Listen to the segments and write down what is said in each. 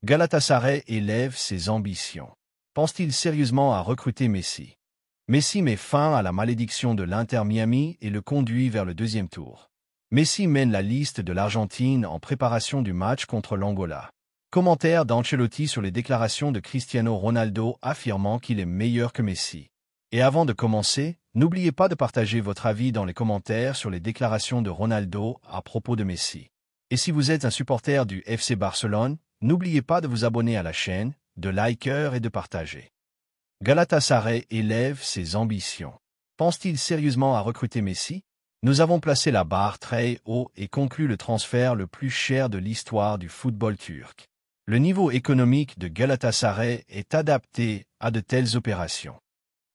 Galatasaray élève ses ambitions. Pense-t-il sérieusement à recruter Messi? Messi met fin à la malédiction de l'Inter Miami et le conduit vers le deuxième tour. Messi mène la liste de l'Argentine en préparation du match contre l'Angola. Commentaire d'Ancelotti sur les déclarations de Cristiano Ronaldo affirmant qu'il est meilleur que Messi. Et avant de commencer, n'oubliez pas de partager votre avis dans les commentaires sur les déclarations de Ronaldo à propos de Messi. Et si vous êtes un supporter du FC Barcelone, n'oubliez pas de vous abonner à la chaîne, de liker et de partager. Galatasaray élève ses ambitions. Pense-t-il sérieusement à recruter Messi? Nous avons placé la barre très haut et conclu le transfert le plus cher de l'histoire du football turc. Le niveau économique de Galatasaray est adapté à de telles opérations.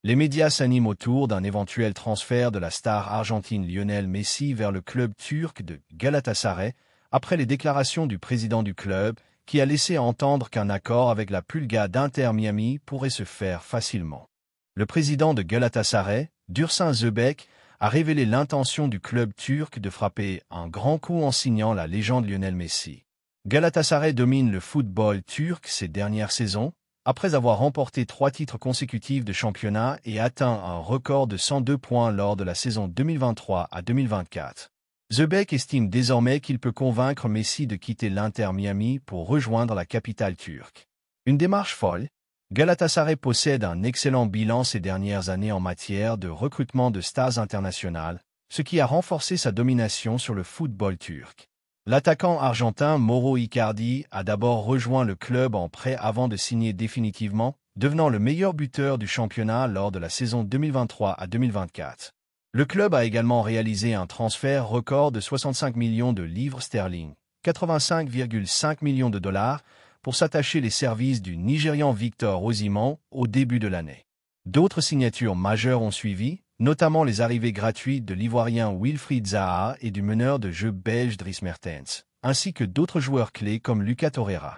Les médias s'animent autour d'un éventuel transfert de la star argentine Lionel Messi vers le club turc de Galatasaray, après les déclarations du président du club, qui a laissé entendre qu'un accord avec la Pulga d'Inter Miami pourrait se faire facilement. Le président de Galatasaray, Dursun Özbek, a révélé l'intention du club turc de frapper un grand coup en signant la légende Lionel Messi. Galatasaray domine le football turc ces dernières saisons, après avoir remporté 3 titres consécutifs de championnat et atteint un record de 102 points lors de la saison 2023 à 2024. Özbek estime désormais qu'il peut convaincre Messi de quitter l'Inter Miami pour rejoindre la capitale turque. Une démarche folle. Galatasaray possède un excellent bilan ces dernières années en matière de recrutement de stars internationales, ce qui a renforcé sa domination sur le football turc. L'attaquant argentin Mauro Icardi a d'abord rejoint le club en prêt avant de signer définitivement, devenant le meilleur buteur du championnat lors de la saison 2023 à 2024. Le club a également réalisé un transfert record de 65 millions de livres sterling, 85,5 millions de dollars, pour s'attacher les services du Nigérian Victor Osimhen au début de l'année. D'autres signatures majeures ont suivi, notamment les arrivées gratuites de l'Ivoirien Wilfried Zaha et du meneur de jeu belge Dries Mertens, ainsi que d'autres joueurs clés comme Lucas Torreira.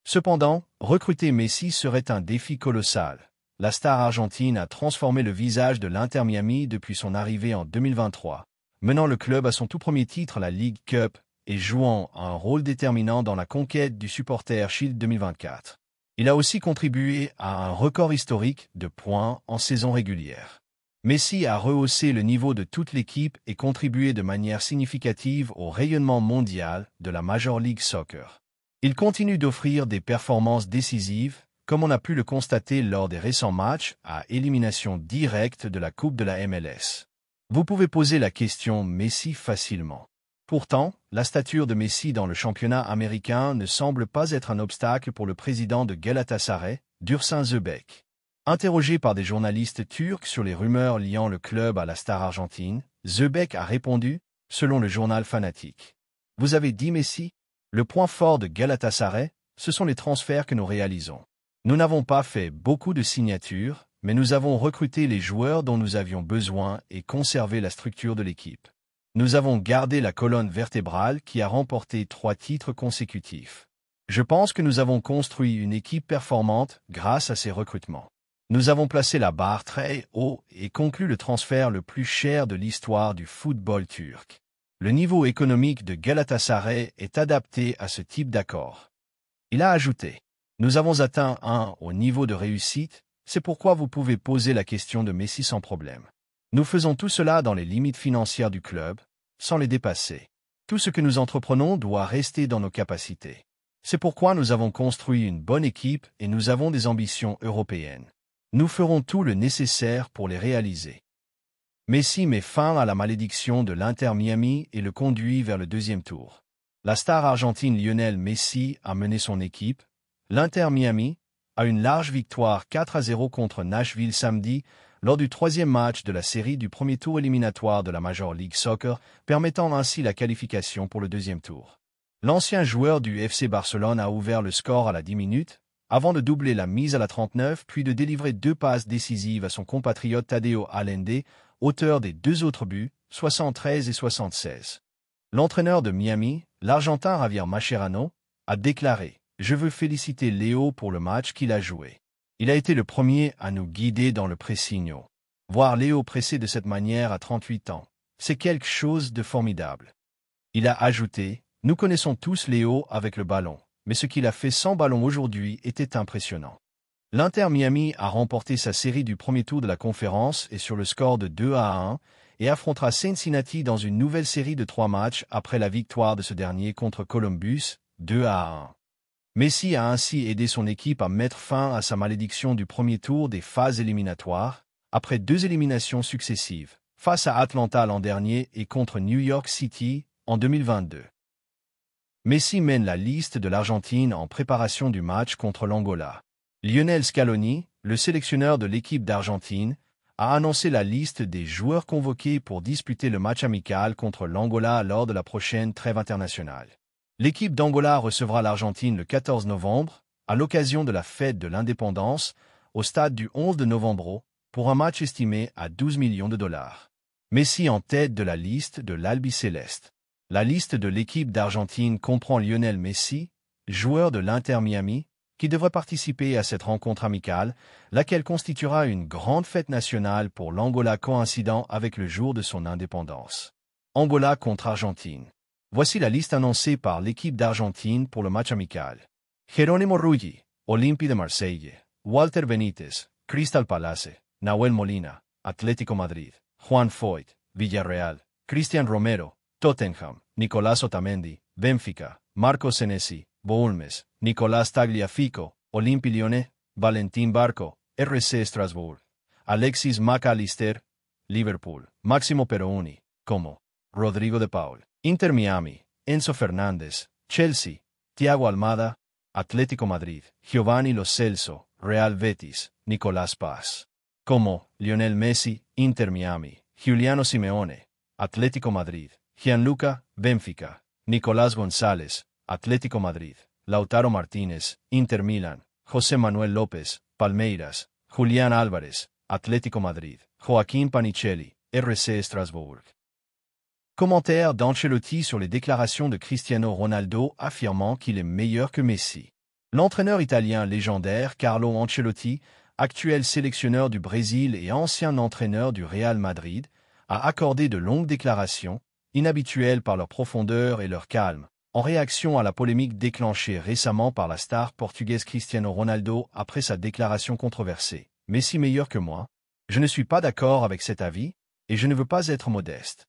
Cependant, recruter Messi serait un défi colossal. La star argentine a transformé le visage de l'Inter Miami depuis son arrivée en 2023, menant le club à son tout premier titre, la League Cup, et jouant un rôle déterminant dans la conquête du Supporter Shield 2024. Il a aussi contribué à un record historique de points en saison régulière. Messi a rehaussé le niveau de toute l'équipe et contribué de manière significative au rayonnement mondial de la Major League Soccer. Il continue d'offrir des performances décisives, comme on a pu le constater lors des récents matchs à élimination directe de la Coupe de la MLS. Vous pouvez poser la question Messi facilement. Pourtant, la stature de Messi dans le championnat américain ne semble pas être un obstacle pour le président de Galatasaray, Dursun Özbek. Interrogé par des journalistes turcs sur les rumeurs liant le club à la star argentine, Özbek a répondu, selon le journal Fanatic. Vous avez dit Messi? Le point fort de Galatasaray, ce sont les transferts que nous réalisons. Nous n'avons pas fait beaucoup de signatures, mais nous avons recruté les joueurs dont nous avions besoin et conservé la structure de l'équipe. Nous avons gardé la colonne vertébrale qui a remporté 3 titres consécutifs. Je pense que nous avons construit une équipe performante grâce à ces recrutements. Nous avons placé la barre très haut et conclu le transfert le plus cher de l'histoire du football turc. Le niveau économique de Galatasaray est adapté à ce type d'accord. Il a ajouté. Nous avons atteint un haut niveau de réussite, c'est pourquoi vous pouvez poser la question de Messi sans problème. Nous faisons tout cela dans les limites financières du club, sans les dépasser. Tout ce que nous entreprenons doit rester dans nos capacités. C'est pourquoi nous avons construit une bonne équipe et nous avons des ambitions européennes. Nous ferons tout le nécessaire pour les réaliser. Messi met fin à la malédiction de l'Inter Miami et le conduit vers le deuxième tour. La star argentine Lionel Messi a mené son équipe, l'Inter Miami, à une large victoire 4-0 contre Nashville samedi, lors du 3e match de la série du premier tour éliminatoire de la Major League Soccer, permettant ainsi la qualification pour le deuxième tour. L'ancien joueur du FC Barcelone a ouvert le score à la 10 minutes, avant de doubler la mise à la 39 puis de délivrer 2 passes décisives à son compatriote Tadeo Allende, auteur des 2 autres buts, 73 et 76. L'entraîneur de Miami, l'Argentin Javier Mascherano, a déclaré « Je veux féliciter Léo pour le match qu'il a joué. Il a été le premier à nous guider dans le pressing. Voir Léo presser de cette manière à 38 ans, c'est quelque chose de formidable. » Il a ajouté « Nous connaissons tous Léo avec le ballon. mais ce qu'il a fait sans ballon aujourd'hui était impressionnant. L'Inter Miami a remporté sa série du premier tour de la conférence et sur le score de 2-1 et affrontera Cincinnati dans une nouvelle série de 3 matchs après la victoire de ce dernier contre Columbus, 2-1. Messi a ainsi aidé son équipe à mettre fin à sa malédiction du premier tour des phases éliminatoires, après 2 éliminations successives, face à Atlanta l'an dernier et contre New York City en 2022. Messi mène la liste de l'Argentine en préparation du match contre l'Angola. Lionel Scaloni, le sélectionneur de l'équipe d'Argentine, a annoncé la liste des joueurs convoqués pour disputer le match amical contre l'Angola lors de la prochaine trêve internationale. L'équipe d'Angola recevra l'Argentine le 14 novembre, à l'occasion de la fête de l'indépendance, au stade du 11 de novembre, pour un match estimé à 12 millions de dollars. Messi en tête de la liste de l'Albiceleste. La liste de l'équipe d'Argentine comprend Lionel Messi, joueur de l'Inter Miami, qui devrait participer à cette rencontre amicale, laquelle constituera une grande fête nationale pour l'Angola coïncidant avec le jour de son indépendance. Angola contre Argentine. Voici la liste annoncée par l'équipe d'Argentine pour le match amical. Jerónimo Ruggi, Olympique de Marseille. Walter Benítez, Crystal Palace. Nahuel Molina, Atlético Madrid. Juan Foyt, Villarreal. Cristian Romero, Tottenham. Nicolás Otamendi, Benfica. Marco Senesi, Bournemouth. Nicolás Tagliafico, Olympique Lyonnais. Valentín Barco, RC Strasbourg. Alexis Mac Allister, Liverpool. Máximo Perroni, Como. Rodrigo de Paul, Inter Miami. Enzo Fernández, Chelsea. Thiago Almada, Atlético Madrid. Giovanni Lo Celso, Real Betis. Nicolás Paz. Como. Lionel Messi, Inter Miami. Giuliano Simeone, Atlético Madrid. Gianluca, Benfica. Nicolás González, Atlético Madrid. Lautaro Martínez, Inter Milan. José Manuel López, Palmeiras. Julián Álvarez, Atlético Madrid. Joaquín Panicelli, RC Strasbourg. Commentaire d'Ancelotti sur les déclarations de Cristiano Ronaldo affirmant qu'il est meilleur que Messi. L'entraîneur italien légendaire Carlo Ancelotti, actuel sélectionneur du Brésil et ancien entraîneur du Real Madrid, a accordé de longues déclarations, inhabituelles par leur profondeur et leur calme, en réaction à la polémique déclenchée récemment par la star portugaise Cristiano Ronaldo après sa déclaration controversée. Messi meilleur que moi? Je ne suis pas d'accord avec cet avis, et je ne veux pas être modeste.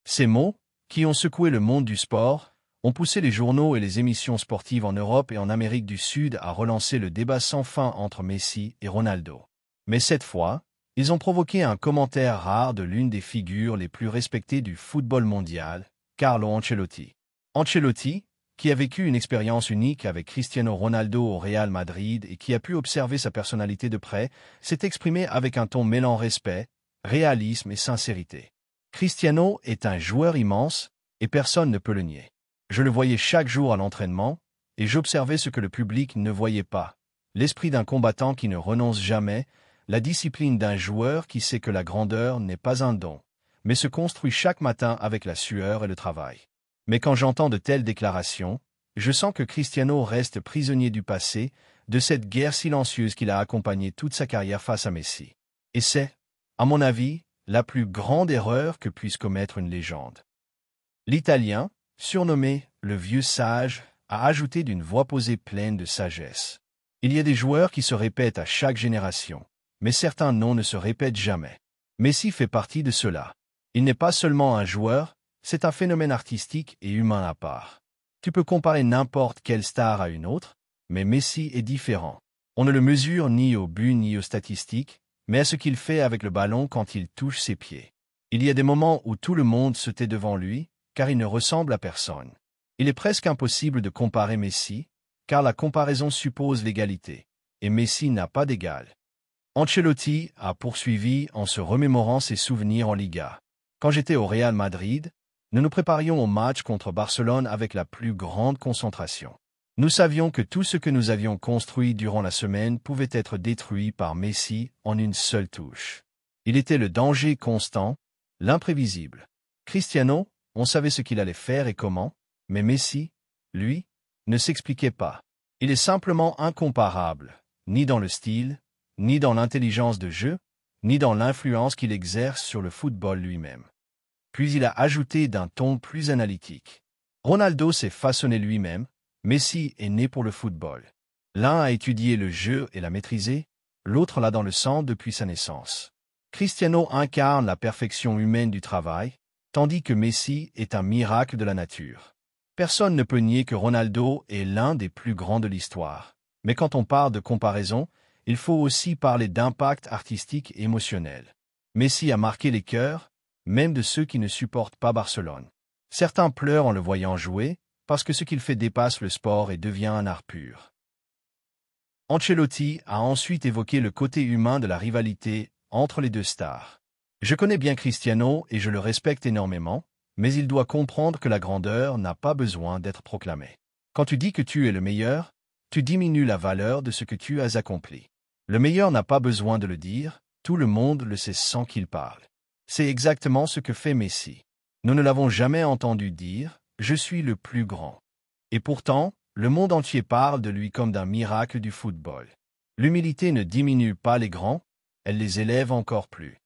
Ces mots, qui ont secoué le monde du sport, ont poussé les journaux et les émissions sportives en Europe et en Amérique du Sud à relancer le débat sans fin entre Messi et Ronaldo. Mais cette fois, ils ont provoqué un commentaire rare de l'une des figures les plus respectées du football mondial, Carlo Ancelotti. Ancelotti, qui a vécu une expérience unique avec Cristiano Ronaldo au Real Madrid et qui a pu observer sa personnalité de près, s'est exprimé avec un ton mêlant respect, réalisme et sincérité. Cristiano est un joueur immense, et personne ne peut le nier. Je le voyais chaque jour à l'entraînement, et j'observais ce que le public ne voyait pas. L'esprit d'un combattant qui ne renonce jamais, la discipline d'un joueur qui sait que la grandeur n'est pas un don, mais se construit chaque matin avec la sueur et le travail. Mais quand j'entends de telles déclarations, je sens que Cristiano reste prisonnier du passé, de cette guerre silencieuse qu'il a accompagnée toute sa carrière face à Messi. Et c'est, à mon avis, la plus grande erreur que puisse commettre une légende. L'Italien, surnommé « le vieux sage », a ajouté d'une voix posée pleine de sagesse. Il y a des joueurs qui se répètent à chaque génération, mais certains noms ne se répètent jamais. Messi fait partie de cela. Il n'est pas seulement un joueur, c'est un phénomène artistique et humain à part. Tu peux comparer n'importe quelle star à une autre, mais Messi est différent. On ne le mesure ni au but ni aux statistiques, mais à ce qu'il fait avec le ballon quand il touche ses pieds. Il y a des moments où tout le monde se tait devant lui, car il ne ressemble à personne. Il est presque impossible de comparer Messi, car la comparaison suppose l'égalité, et Messi n'a pas d'égal. Ancelotti a poursuivi en se remémorant ses souvenirs en Liga. Quand j'étais au Real Madrid, nous nous préparions au match contre Barcelone avec la plus grande concentration. Nous savions que tout ce que nous avions construit durant la semaine pouvait être détruit par Messi en une seule touche. Il était le danger constant, l'imprévisible. Cristiano, on savait ce qu'il allait faire et comment, mais Messi, lui, ne s'expliquait pas. Il est simplement incomparable, ni dans le style, ni dans l'intelligence de jeu, ni dans l'influence qu'il exerce sur le football lui-même. Puis il a ajouté d'un ton plus analytique. Ronaldo s'est façonné lui-même, Messi est né pour le football. L'un a étudié le jeu et l'a maîtrisé, l'autre l'a dans le sang depuis sa naissance. Cristiano incarne la perfection humaine du travail, tandis que Messi est un miracle de la nature. Personne ne peut nier que Ronaldo est l'un des plus grands de l'histoire. Mais quand on parle de comparaison, il faut aussi parler d'impact artistique et émotionnel. Messi a marqué les cœurs, même de ceux qui ne supportent pas Barcelone. Certains pleurent en le voyant jouer, parce que ce qu'il fait dépasse le sport et devient un art pur. Ancelotti a ensuite évoqué le côté humain de la rivalité entre les deux stars. Je connais bien Cristiano et je le respecte énormément, mais il doit comprendre que la grandeur n'a pas besoin d'être proclamée. Quand tu dis que tu es le meilleur, tu diminues la valeur de ce que tu as accompli. Le meilleur n'a pas besoin de le dire, tout le monde le sait sans qu'il parle. C'est exactement ce que fait Messi. Nous ne l'avons jamais entendu dire « Je suis le plus grand ». Et pourtant, le monde entier parle de lui comme d'un miracle du football. L'humilité ne diminue pas les grands, elle les élève encore plus.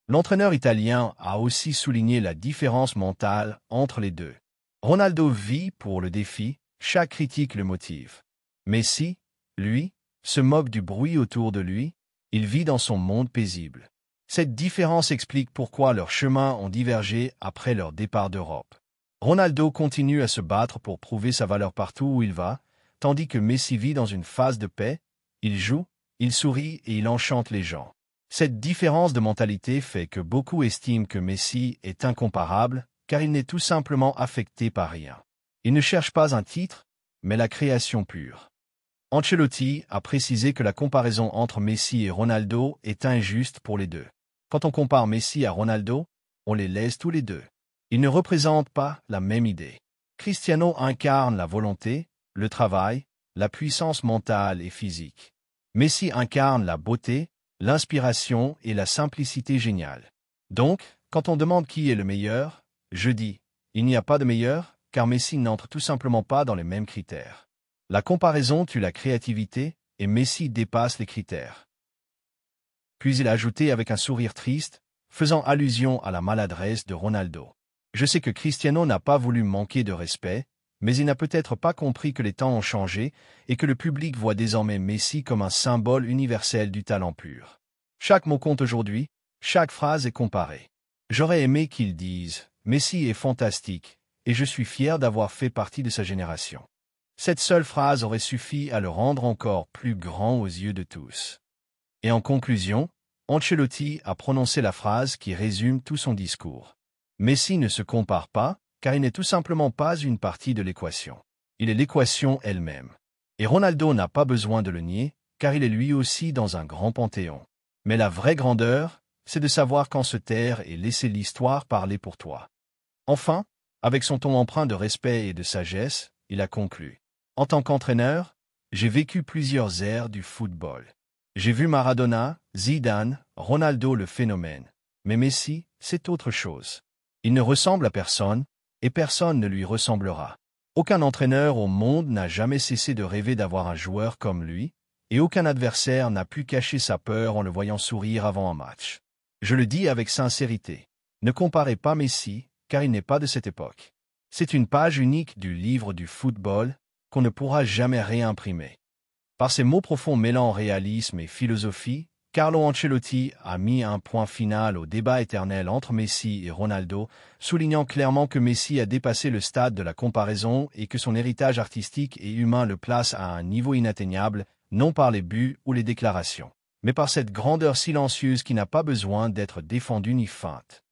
L'entraîneur italien a aussi souligné la différence mentale entre les deux. Ronaldo vit pour le défi, chaque critique le motive. Messi, lui, se moque du bruit autour de lui, il vit dans son monde paisible. Cette différence explique pourquoi leurs chemins ont divergé après leur départ d'Europe. Ronaldo continue à se battre pour prouver sa valeur partout où il va, tandis que Messi vit dans une phase de paix, il joue, il sourit et il enchante les gens. Cette différence de mentalité fait que beaucoup estiment que Messi est incomparable, car il n'est tout simplement affecté par rien. Il ne cherche pas un titre, mais la création pure. Ancelotti a précisé que la comparaison entre Messi et Ronaldo est injuste pour les deux. Quand on compare Messi à Ronaldo, on les laisse tous les deux. Ils ne représentent pas la même idée. Cristiano incarne la volonté, le travail, la puissance mentale et physique. Messi incarne la beauté, l'inspiration et la simplicité géniale. Donc, quand on demande qui est le meilleur, je dis, il n'y a pas de meilleur, car Messi n'entre tout simplement pas dans les mêmes critères. La comparaison tue la créativité, et Messi dépasse les critères. Puis il a ajouté avec un sourire triste, faisant allusion à la maladresse de Ronaldo. Je sais que Cristiano n'a pas voulu manquer de respect, mais il n'a peut-être pas compris que les temps ont changé et que le public voit désormais Messi comme un symbole universel du talent pur. Chaque mot compte aujourd'hui, chaque phrase est comparée. J'aurais aimé qu'ils disent « Messi est fantastique, et je suis fier d'avoir fait partie de sa génération ». Cette seule phrase aurait suffi à le rendre encore plus grand aux yeux de tous. Et en conclusion, Ancelotti a prononcé la phrase qui résume tout son discours. Messi ne se compare pas, car il n'est tout simplement pas une partie de l'équation. Il est l'équation elle-même. Et Ronaldo n'a pas besoin de le nier, car il est lui aussi dans un grand panthéon. Mais la vraie grandeur, c'est de savoir quand se taire et laisser l'histoire parler pour toi. Enfin, avec son ton empreint de respect et de sagesse, il a conclu. En tant qu'entraîneur, j'ai vécu plusieurs ères du football. J'ai vu Maradona, Zidane, Ronaldo le phénomène. Mais Messi, c'est autre chose. Il ne ressemble à personne, et personne ne lui ressemblera. Aucun entraîneur au monde n'a jamais cessé de rêver d'avoir un joueur comme lui, et aucun adversaire n'a pu cacher sa peur en le voyant sourire avant un match. Je le dis avec sincérité. Ne comparez pas Messi, car il n'est pas de cette époque. C'est une page unique du livre du football qu'on ne pourra jamais réimprimer. Par ces mots profonds mêlant réalisme et philosophie, Carlo Ancelotti a mis un point final au débat éternel entre Messi et Ronaldo, soulignant clairement que Messi a dépassé le stade de la comparaison et que son héritage artistique et humain le place à un niveau inatteignable, non par les buts ou les déclarations, mais par cette grandeur silencieuse qui n'a pas besoin d'être défendue ni feinte.